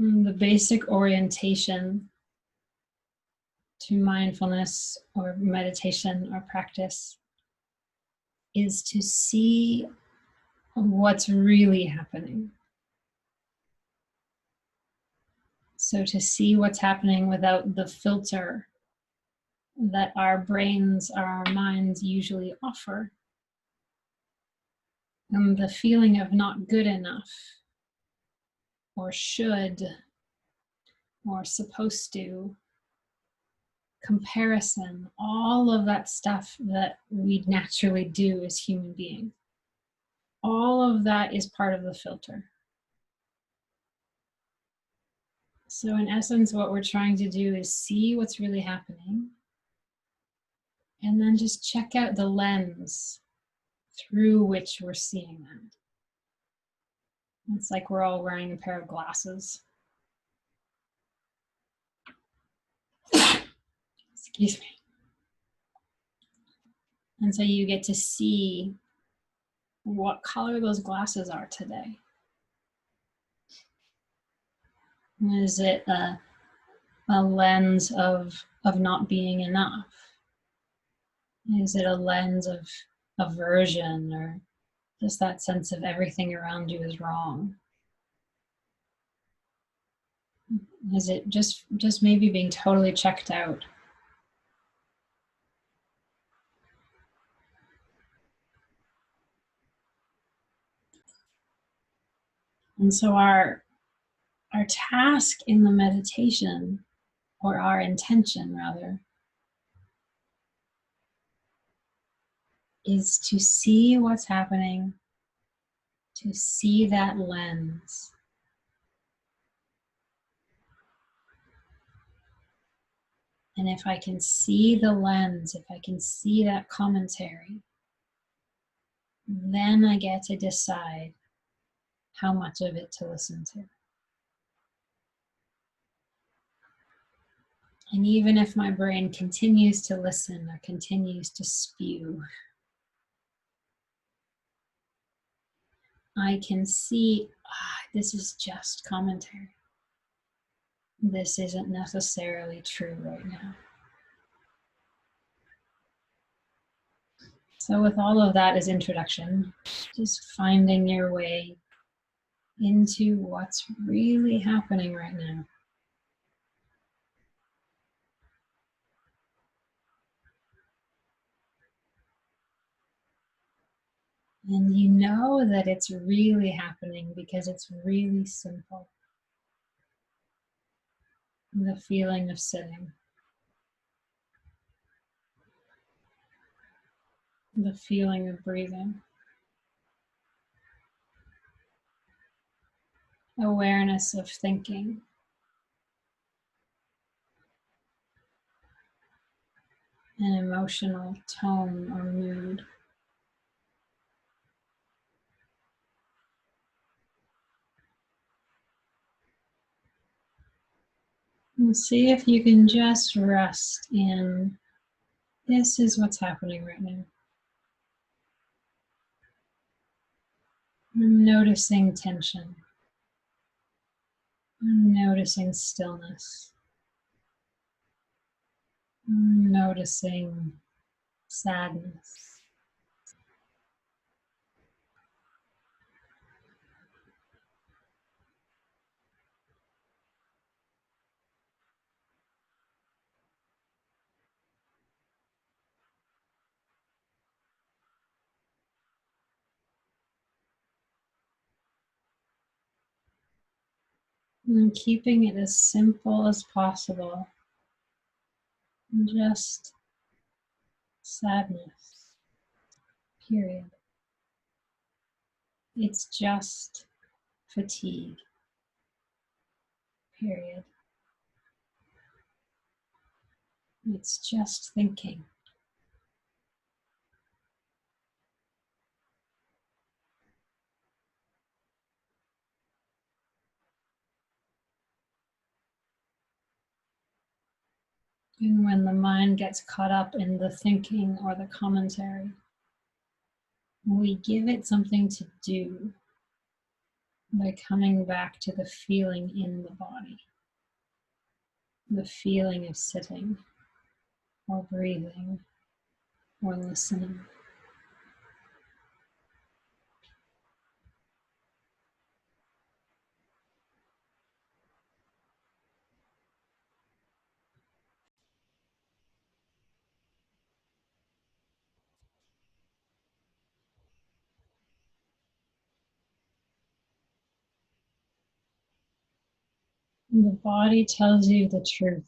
The basic orientation to mindfulness or meditation or practice is to see what's really happening. So to see what's happening without the filter that our brains, our minds usually offer. And the feeling of not good enough, or should, or supposed to, comparison, all of that stuff that we naturally do as human beings. All of that is part of the filter. So in essence, what we're trying to do is see what's really happening, and then just check out the lens through which we're seeing that. It's like we're all wearing a pair of glasses. Excuse me. And so you get to see what color those glasses are today. Is it a lens of not being enough? Is it a lens of aversion, or just that sense of everything around you is wrong? Is it just maybe being totally checked out? And so our task in the meditation, or our intention rather, is to see what's happening, to see that lens. And if I can see the lens, if I can see that commentary, then I get to decide how much of it to listen to. And even if my brain continues to listen or continues to spew, I can see, this is just commentary. This isn't necessarily true right now. So with all of that as introduction, just finding your way into what's really happening right now. And you know that it's really happening because it's really simple. The feeling of sitting. The feeling of breathing. Awareness of thinking. An emotional tone or mood. And see if you can just rest in, this is what's happening right now. I'm noticing tension. I'm noticing stillness. I'm noticing sadness. And keeping it as simple as possible. Just sadness, period. It's just fatigue, period. It's just thinking. And when the mind gets caught up in the thinking or the commentary, we give it something to do. by coming back to the feeling in the body, the feeling of sitting or breathing or listening. And the body tells you the truth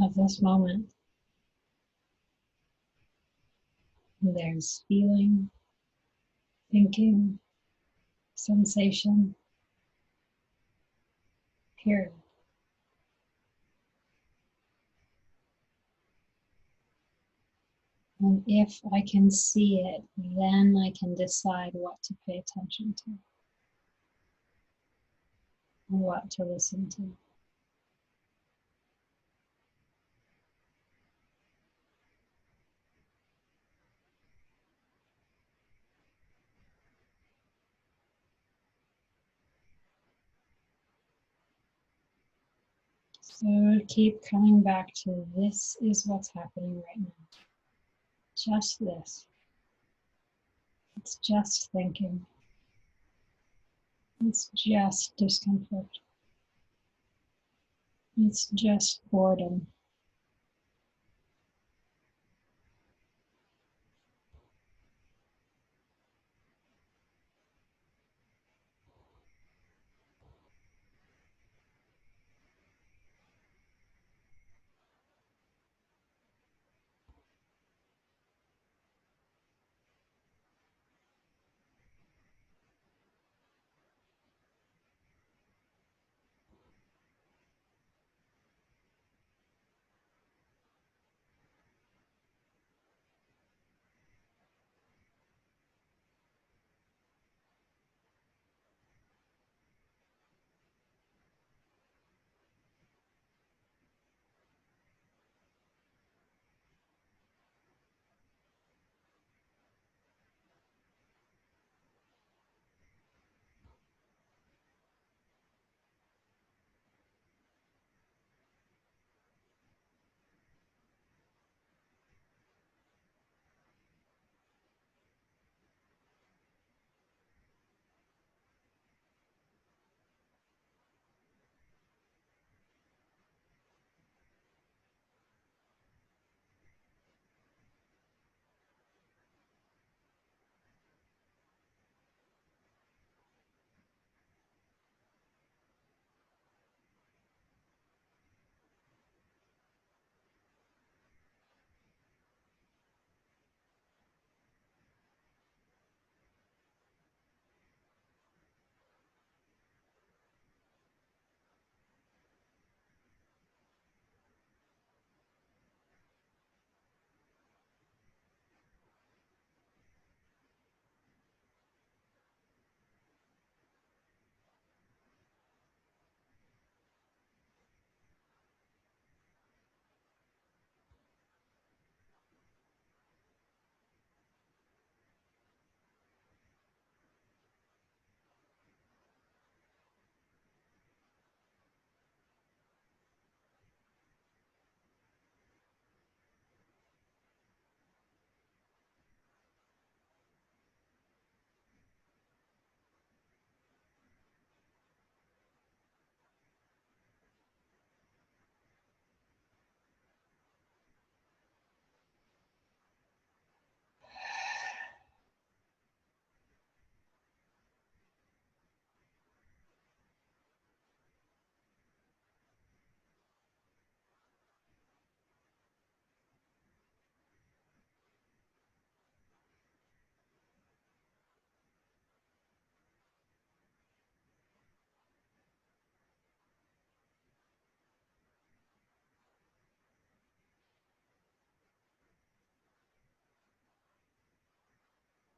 of this moment. There's feeling, thinking, sensation, period. And if I can see it, then I can decide what to pay attention to, what to listen to. So keep coming back to this is what's happening right now. Just this. It's just thinking. It's just discomfort. It's just boredom.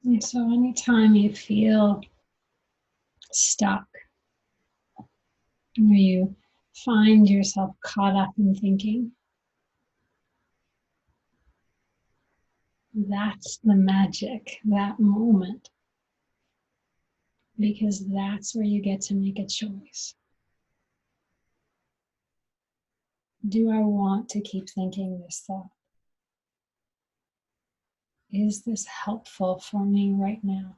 And so anytime you feel stuck, or you find yourself caught up in thinking, that's the magic, that moment. because that's where you get to make a choice. Do I want to keep thinking this thought? Is this helpful for me right now?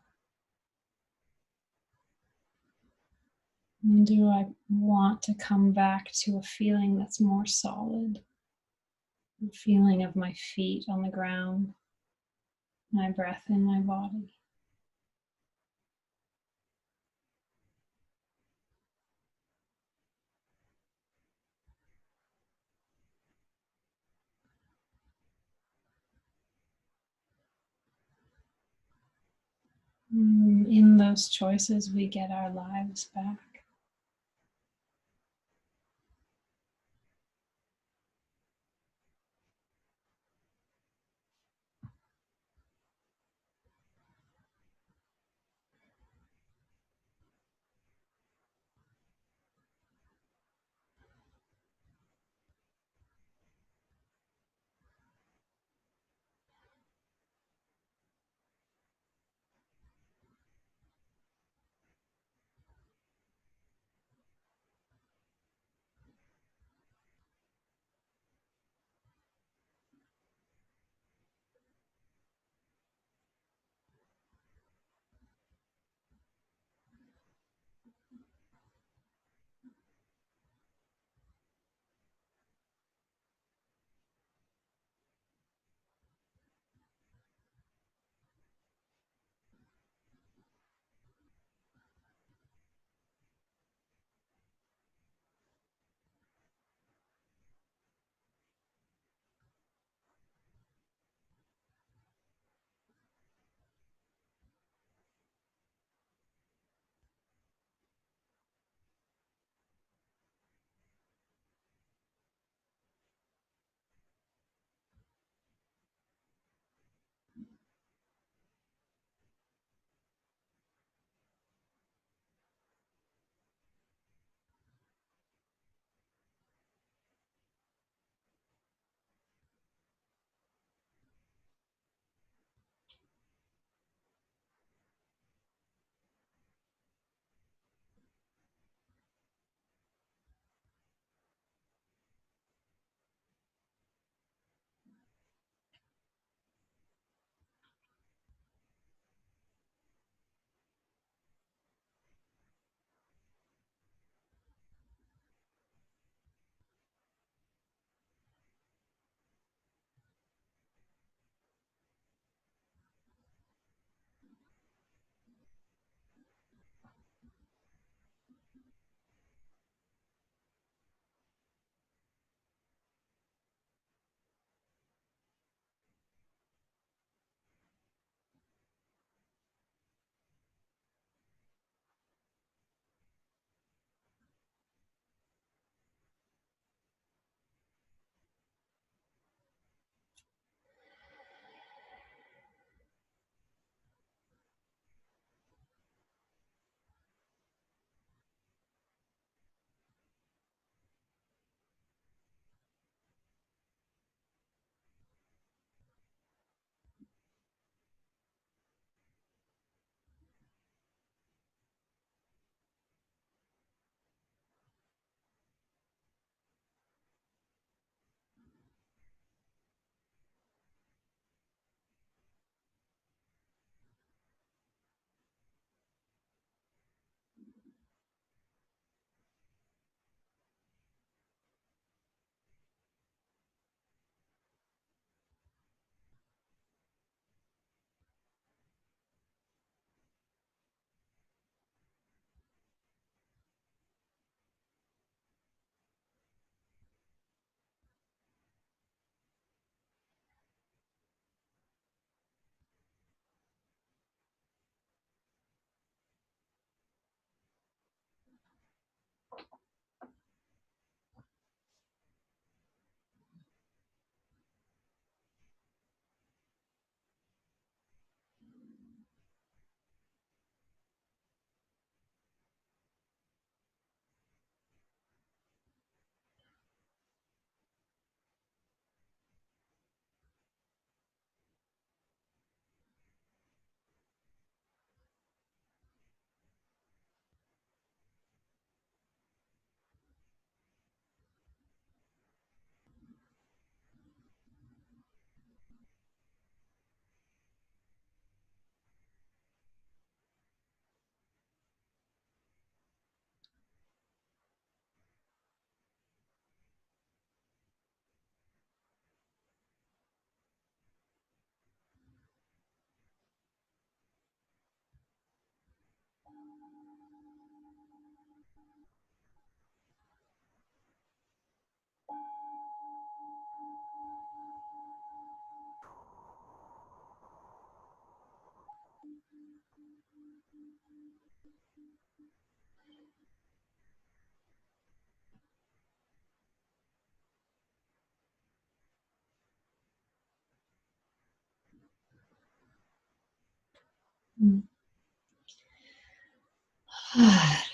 And do I want to come back to a feeling that's more solid? The feeling of my feet on the ground, my breath in my body. In those choices, we get our lives back.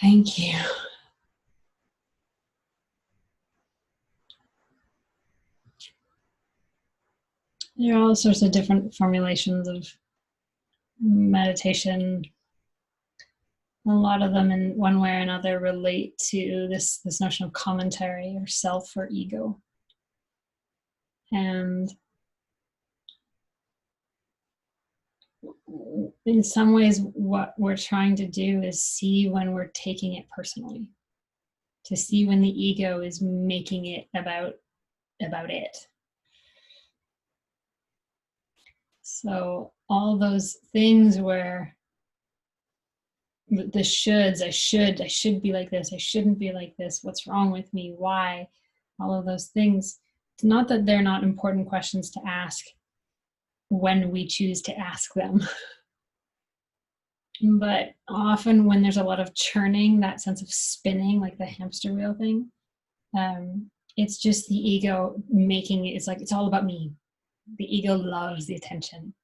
Thank you. There are all sorts of different formulations of meditation. A lot of them, in one way or another, relate to this notion of commentary or self or ego. And in some ways, what we're trying to do is see when we're taking it personally, to see when the ego is making it about it. So all those things where the shoulds, I should be like this, I shouldn't be like this, what's wrong with me, why, all of those things. It's not that they're not important questions to ask when we choose to ask them. But often when there's a lot of churning, that sense of spinning, like the hamster wheel thing, it's just the ego making it, it's like, it's all about me. The ego loves the attention.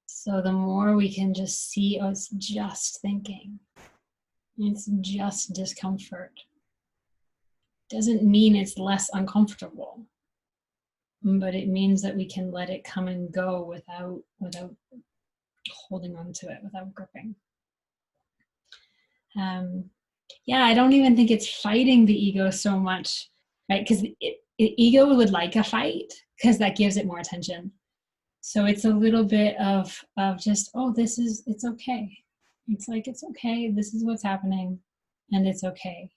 So the more we can just see, oh, it's just thinking, it's just discomfort, doesn't mean it's less uncomfortable, but it means that we can let it come and go without holding on to it, without gripping. Yeah, I don't even think it's fighting the ego so much, right? Because ego would like a fight because that gives it more attention. So it's a little bit of just, oh, it's okay. It's like, it's okay. This is what's happening, and it's okay.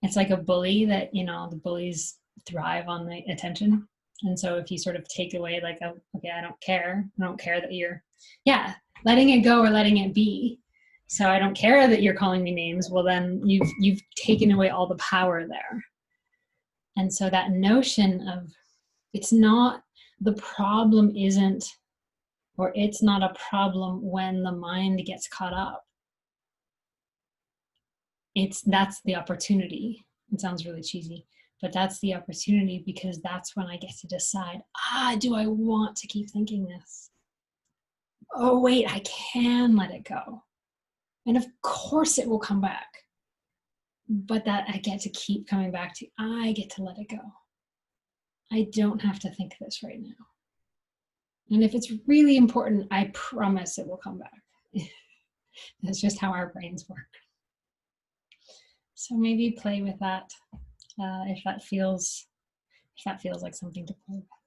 It's like a bully that, the bullies thrive on the attention. And so if you sort of take away like, okay, I don't care that you're, letting it go or letting it be. So I don't care that you're calling me names. Well, then you've taken away all the power there. And so that notion of it's not, the problem isn't, or it's not a problem when the mind gets caught up. That's the opportunity. It sounds really cheesy, but that's the opportunity, because that's when I get to decide, do I want to keep thinking this? Oh, wait, I can let it go. And of course it will come back. But that I get to keep coming back to, I get to let it go. I don't have to think this right now. And if it's really important, I promise it will come back. That's just how our brains work. So maybe play with that if that feels like something to play with.